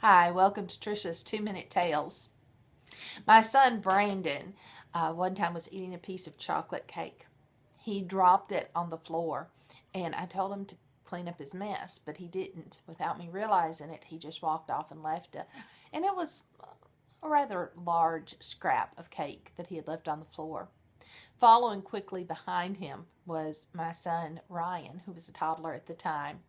Hi, welcome to Tricia's 2-Minute Tales. My son Brandon one time was eating a piece of chocolate cake. He dropped it on the floor, and I told him to clean up his mess, but he didn't. Without me realizing it, he just walked off and left it. And it was a rather large scrap of cake that he had left on the floor. Following quickly behind him was my son Ryan, who was a toddler at the time.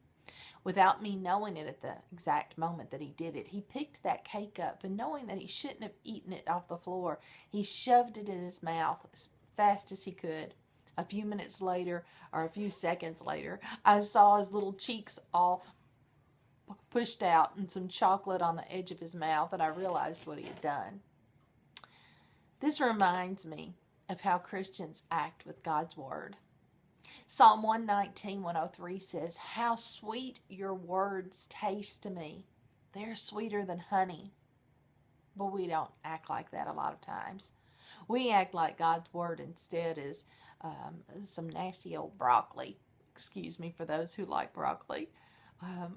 Without me knowing it at the exact moment that he did it, he picked that cake up, and knowing that he shouldn't have eaten it off the floor, he shoved it in his mouth as fast as he could. A few minutes later, or a few seconds later, I saw his little cheeks all pushed out and some chocolate on the edge of his mouth, and I realized what he had done. This reminds me of how Christians act with God's Word. Psalm 119:103 says, "How sweet your words taste to me. They're sweeter than honey." But we don't act like that a lot of times. We act like God's Word instead is some nasty old broccoli. Excuse me for those who like broccoli.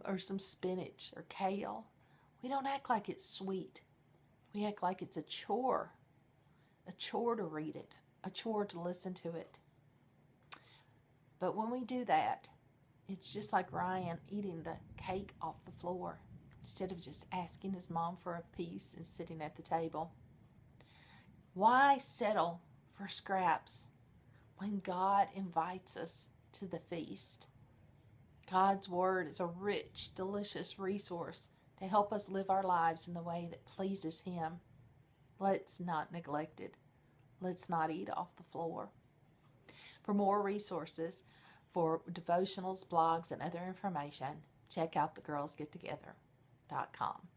Or some spinach or kale. We don't act like it's sweet. We act like it's a chore. A chore to read it. A chore to listen to it. But when we do that, it's just like Ryan eating the cake off the floor instead of just asking his mom for a piece and sitting at the table. Why settle for scraps when God invites us to the feast? God's Word is a rich, delicious resource to help us live our lives in the way that pleases Him. Let's not neglect it. Let's not eat off the floor. For more resources, for devotionals, blogs, and other information, check out thegirlsgettogether.com.